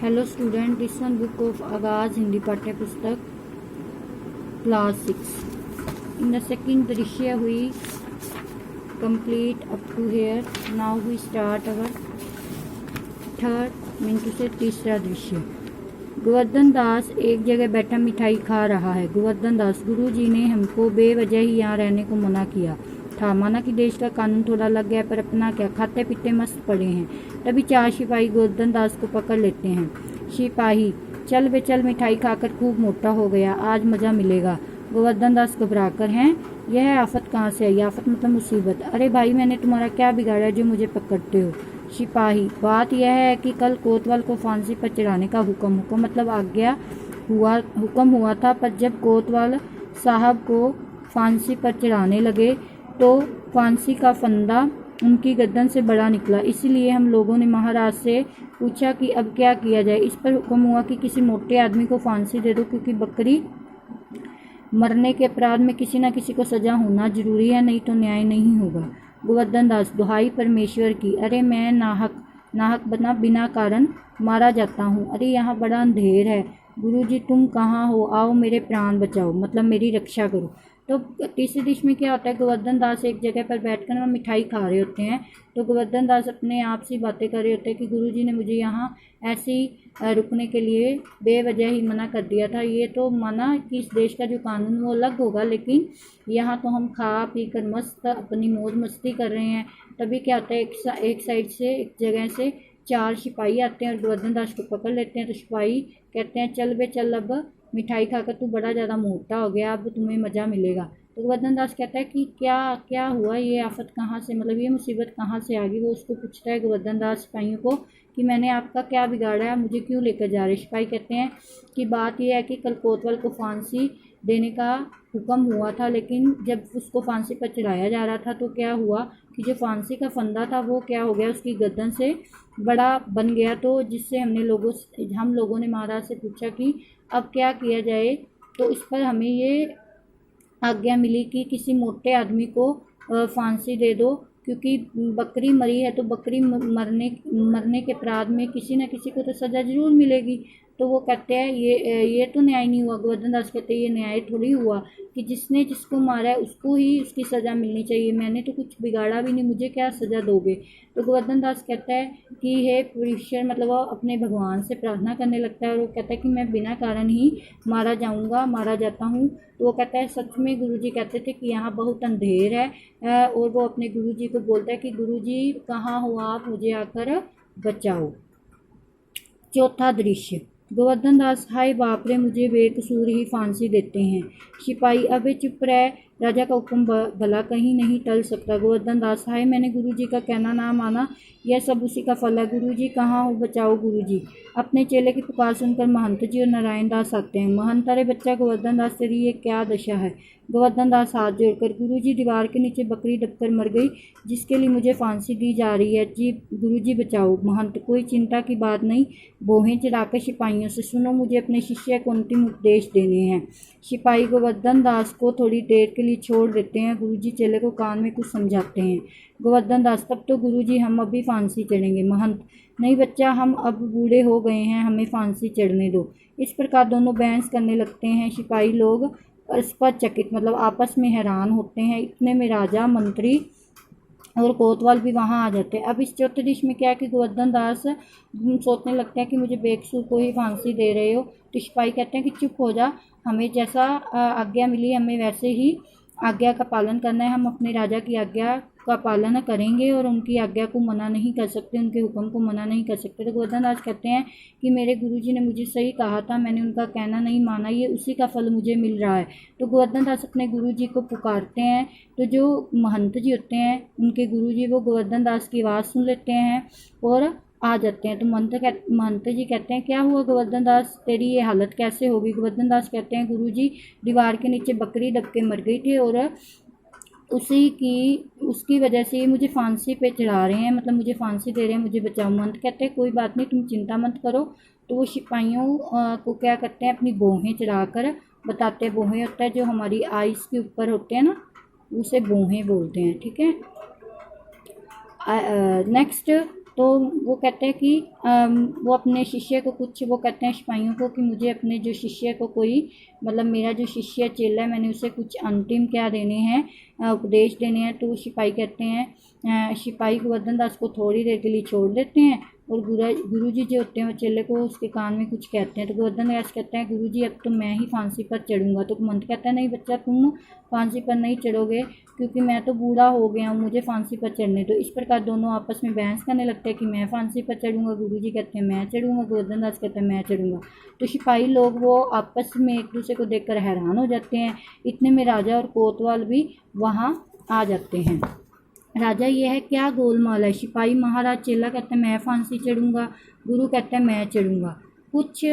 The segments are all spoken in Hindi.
Hello student, this one book of आगाज हिंदी पाठ्य पुस्तक क्लास 6 इन द सेकंड दृश्य हुई complete up to here. Now we start our third minute से तीसरा दृश्य. गोवर्धन दास एक जगह बैठा मिठाई खा रहा है. गोवर्धन दास: गुरुजी ने हमको बेवजह ही यहाँ रहने को मना किया था. माना कि देश का कानून थोड़ा लग गया, पर अपना क्या, खाते पीते मस्त पड़े हैं. तभी 4 सिपाही गोवर्धन दास को पकड़ लेते हैं. सिपाही: चल बे चल, मिठाई खाकर खूब मोटा हो गया, आज मज़ा मिलेगा. गोवर्धन दास घबराकर: हैं, यह आफत कहाँ से आई? आफत मतलब मुसीबत. अरे भाई, मैंने तुम्हारा क्या बिगाड़ा जो मुझे पकड़ते हो? सिपाही: बात यह है कि कल कोतवाल को फांसी पर चढ़ाने का हुक्म मतलब आज्ञा हुक्म हुआ था, पर जब कोतवाल साहब को फांसी पर चढ़ाने लगे तो फांसी का फंदा उनकी गर्दन से बड़ा निकला. इसलिए हम लोगों ने महाराज से पूछा कि अब क्या किया जाए. इस पर हुक्म हुआ कि किसी मोटे आदमी को फांसी दे दो, क्योंकि बकरी मरने के अपराध में किसी न किसी को सजा होना जरूरी है, नहीं तो न्याय नहीं होगा. गोवर्धन दास: दुहाई परमेश्वर की, अरे मैं नाहक बिना कारण मारा जाता हूँ. अरे यहाँ बड़ा अंधेर है. गुरुजी तुम कहाँ हो? आओ मेरे प्राण बचाओ, मतलब मेरी रक्षा करो. तो तीसरे दृश्य में क्या होता है, गोवर्धन दास एक जगह पर बैठकर ना मिठाई खा रहे होते हैं. तो गोवर्धन दास अपने आप से बातें कर रहे होते हैं कि गुरुजी ने मुझे यहाँ ऐसे ही रुकने के लिए बेवजह ही मना कर दिया था. ये तो माना कि इस देश का जो कानून वो अलग होगा, लेकिन यहाँ तो हम खा पी कर मस्त अपनी मौज मस्ती कर रहे हैं. तभी क्या होता है, एक साइड से, एक जगह से 4 सिपाही आते हैं और गोवर्धन दास को पकड़ लेते हैं. तो सिपाही कहते हैं, चल बे चल, अब मिठाई खाकर तू बड़ा ज़्यादा मोटा हो गया, अब तुम्हें मज़ा मिलेगा. तो गोवर्धन दास कहता है कि क्या हुआ, ये आफत कहाँ से, मतलब ये मुसीबत कहाँ से आ गई. वो उसको पूछता है गोवर्धन दास सिपाहियों को कि मैंने आपका क्या बिगाड़ा है, मुझे क्यों लेकर जा रहे. सिपाही कहते हैं कि बात यह है कि कल कोतवाल को फांसी देने का हुक्म हुआ था, लेकिन जब उसको फांसी पर चढ़ाया जा रहा था तो क्या हुआ कि जो फांसी का फंदा था वो क्या हो गया, उसकी गर्दन से बड़ा बन गया. तो जिससे हम लोगों ने महाराज से पूछा कि अब क्या किया जाए. तो इस पर हमें ये आज्ञा मिली कि किसी मोटे आदमी को फांसी दे दो, क्योंकि बकरी मरी है तो बकरी मरने के अपराध में किसी न किसी को तो सज़ा ज़रूर मिलेगी. तो वो कहते हैं ये तो न्याय नहीं हुआ. गोवर्धन दास कहते हैं ये न्याय थोड़ी हुआ कि जिसने जिसको मारा है उसको ही उसकी सज़ा मिलनी चाहिए. मैंने तो कुछ बिगाड़ा भी नहीं, मुझे क्या सज़ा दोगे. तो गोवर्धन दास कहता है कि हे परमेश्वर, मतलब वो अपने भगवान से प्रार्थना करने लगता है और वो कहता है कि मैं बिना कारण ही मारा जाता हूँ. तो वो कहता है सच में गुरुजी कहते थे कि यहाँ बहुत अंधेर है. और वो अपने गुरुजी को बोलता है कि गुरुजी कहाँ हो आप, मुझे आकर बचाओ. चौथा दृश्य. गोवर्धन दास: हाय बाप रे, मुझे बेकसूर ही फांसी देते हैं. सिपाही: अबे चुप रहे, राजा का हुक्म भला कहीं नहीं टल सकता. गोवर्धन दास: हाय, मैंने गुरुजी का कहना ना माना, यह सब उसी का फल है. गुरुजी कहाँ हो, बचाओ गुरुजी. अपने चेले की पुकार सुनकर महंत जी और नारायण दास आते हैं. महंत: अरे बच्चा गोवर्धन दास, तेरी ये क्या दशा है. गोवर्धन दास हाथ जोड़कर: गुरुजी, दीवार के नीचे बकरी दबकर मर गई, जिसके लिए मुझे फांसी दी जा रही है. जी गुरुजी बचाओ. महंत: कोई चिंता की बात नहीं, बोहें चढ़ाकर सिपाहियों से सुनो, मुझे अपने शिष्य को अंतिम उपदेश देने हैं. सिपाही गोवर्धन दास को थोड़ी देर के लिए छोड़ देते हैं. गुरुजी चेले को कान में कुछ समझाते हैं. गोवर्धन दास: तब तो गुरुजी हम अभी फांसी चढ़ेंगे. महंत: नहीं बच्चा, हम अब बूढ़े हो गए हैं, हमें फांसी चढ़ने दो. इस प्रकार दोनों बहस करने लगते हैं. सिपाही लोग परस्पर चकित, मतलब आपस में हैरान होते हैं. इतने में राजा, मंत्री और कोतवाल भी वहाँ आ जाते हैं. अब इस चौथे दृश्य में क्या है कि गोवर्धन दास सोचने लगते हैं कि मुझे बेकसूर को ही फांसी दे रहे हो. तो सिपाही कहते हैं कि चुप हो जा, हमें जैसा आज्ञा मिली हमें वैसे ही आज्ञा का पालन करना है. हम अपने राजा की आज्ञा का पालन करेंगे और उनकी आज्ञा को मना नहीं कर सकते, उनके हुक्म को मना नहीं कर सकते. तो गोवर्धन दास कहते हैं कि मेरे गुरुजी ने मुझे सही कहा था, मैंने उनका कहना नहीं माना, ये उसी का फल मुझे मिल रहा है. तो गोवर्धन दास अपने गुरुजी को पुकारते हैं. तो जो महंत जी होते हैं, उनके गुरुजी, वो गोवर्धन दास की आवाज़ सुन लेते हैं और आ जाते हैं. तो महंत जी कहते हैं क्या हुआ गोवर्धन दास, तेरी ये हालत कैसे होगी. गोवर्धन दास कहते हैं गुरुजी, दीवार के नीचे बकरी दब के मर गई थी और उसकी वजह से मुझे फांसी पे चढ़ा रहे हैं, मतलब मुझे फांसी दे रहे हैं, मुझे बचाओ. महंत कहते हैं कोई बात नहीं, तुम चिंता मत करो. तो वो सिपाहियों को क्या करते हैं, अपनी बोहें चढ़ाकर बताते हैं. बोहें होता है जो हमारी आइज़ के ऊपर होते हैं ना, उसे बोहें बोलते हैं. ठीक है. नेक्स्ट तो वो कहते हैं कि वो अपने शिष्य को कुछ, वो कहते हैं सिपाहियों को कि मुझे अपने जो शिष्य को कोई, मतलब मेरा जो शिष्य चेला है, मैंने उसे कुछ अंतिम क्या देने हैं, उपदेश देने हैं। तो सिपाही कहते हैं, सिपाही गोवर्धन दास को थोड़ी देर के लिए छोड़ देते हैं और गुरुजी जो होते हैं वो चेले को उसके कान में कुछ कहते हैं। तो गोवर्धन दास कहते हैं गुरुजी अब तो मैं ही फांसी पर चढ़ूंगा। तो मंत्र कहता है नहीं बच्चा, तुम फांसी पर नहीं चढ़ोगे, क्योंकि मैं तो बूढ़ा हो गया हूँ, मुझे फांसी पर चढ़ने दो। इस प्रकार दोनों आपस में बहस करने लगते हैं कि मैं फांसी पर चढ़ूंगा, गुरुजी कहते हैं मैं चढ़ूंगा, गोवर्धन दास कहते हैं मैं चढ़ूंगा। तो सिपाही लोग वो आपस में एक दूसरे को देखकर हैरान हो जाते हैं। इतने में राजा और कोतवाल भी वहाँ आ जाते हैं। राजा ये है क्या गोलमाल है। सिपाही महाराज, चेला कहते हैं मैं फांसी चढ़ूंगा, गुरु कहते हैं मैं चढ़ूंगा, कुछ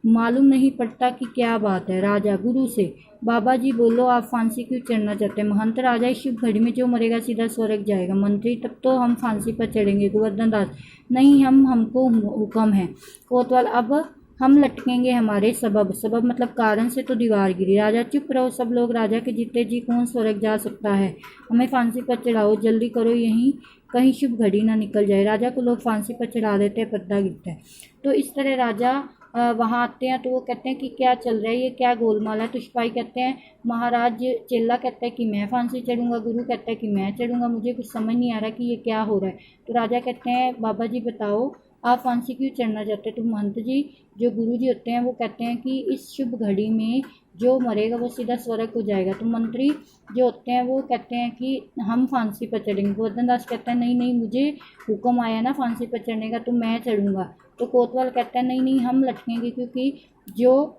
मालूम नहीं पड़ता कि क्या बात है। राजा गुरु से, बाबा जी बोलो आप फांसी क्यों चढ़ना चाहते हैं। महंत, राजा इस शुभ घड़ी में जो मरेगा सीधा स्वर्ग जाएगा। मंत्री, तब तो हम फांसी पर चढ़ेंगे। गोवर्धन दास, नहीं, हमको हुक्म है। कोतवाल, अब हम लटकेंगे हमारे सबब मतलब कारण से तो दीवार गिरी। राजा, चुप रहो सब लोग, राजा के जीते जी कौन स्वर्ग जा सकता है, हमें फांसी पर चढ़ाओ, जल्दी करो, यहीं कहीं शुभ घड़ी ना निकल जाए। राजा को लोग फांसी पर चढ़ा देते हैं, पर्दा गिरता है। तो इस तरह राजा वहाँ आते हैं। तो वो कहते हैं कि क्या चल रहा है, ये क्या गोलमाल है। तो सिपाही कहते हैं महाराज, चेला कहता है कि मैं फांसी चढ़ूंगा, गुरु कहता है कि मैं चढ़ूंगा, मुझे कुछ समझ नहीं आ रहा कि ये क्या हो रहा है। तो राजा कहते हैं बाबा जी बताओ आप फांसी क्यों चढ़ना चाहते हैं। तो महंत जी, जो गुरु जी होते हैं वो कहते हैं कि इस शुभ घड़ी में जो मरेगा वो सीधा स्वर्ग को जाएगा। तो मंत्री जो होते हैं वो कहते हैं कि हम फांसी पर चढ़ेंगे। गोवर्धन दास कहता है नहीं नहीं, मुझे हुक्म आया ना फांसी पर चढ़ने का, तो मैं चढ़ूंगा। तो कोतवाल कहता है नहीं नहीं, हम लटकेंगे, क्योंकि जो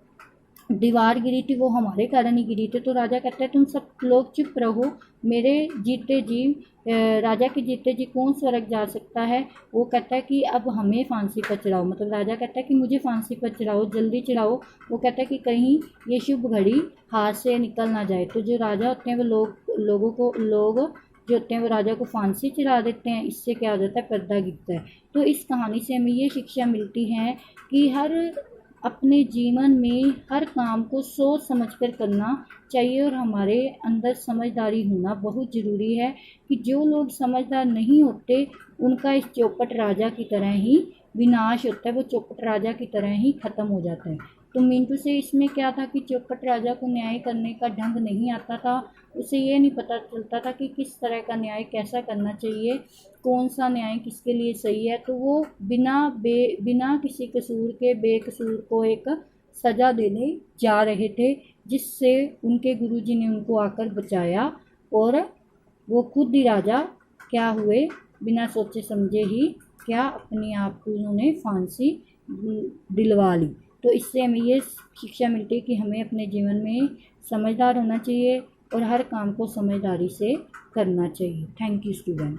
दीवार गिरी थी वो हमारे कारण ही गिरी थी। तो राजा कहता है तुम सब लोग चुप रहो, मेरे जीते जी राजा के जीते जी कौन स्वर्ग जा सकता है। वो कहता है कि अब हमें फांसी पर चढ़ाओ, मतलब राजा कहता है कि मुझे फांसी पर चढ़ाओ, जल्दी चढ़ाओ। वो कहता है कि कहीं ये शुभ घड़ी हाथ से निकल ना जाए। तो जो राजा होते हैं वो लोग जो होते हैं वो राजा को फांसी चढ़ा देते हैं। इससे क्या हो जाता है, पर्दा गिरता है। तो इस कहानी से हमें ये शिक्षा मिलती है कि अपने जीवन में हर काम को सोच समझकर करना चाहिए और हमारे अंदर समझदारी होना बहुत ज़रूरी है कि जो लोग समझदार नहीं होते उनका इस चौपट राजा की तरह ही विनाश होता है, वो चौपट राजा की तरह ही ख़त्म हो जाता है। तो मिंटू से इसमें क्या था कि चौपट राजा को न्याय करने का ढंग नहीं आता था, उसे ये नहीं पता चलता था कि किस तरह का न्याय कैसा करना चाहिए, कौन सा न्याय किसके लिए सही है। तो वो बिना किसी कसूर के बेकसूर को एक सज़ा देने जा रहे थे, जिससे उनके गुरुजी ने उनको आकर बचाया और वो खुद ही राजा क्या हुए, बिना सोचे समझे ही क्या अपने आप को उन्होंने फांसी दिलवा ली। तो इससे हमें ये शिक्षा मिलती है कि हमें अपने जीवन में समझदार होना चाहिए और हर काम को समझदारी से करना चाहिए। Thank you student.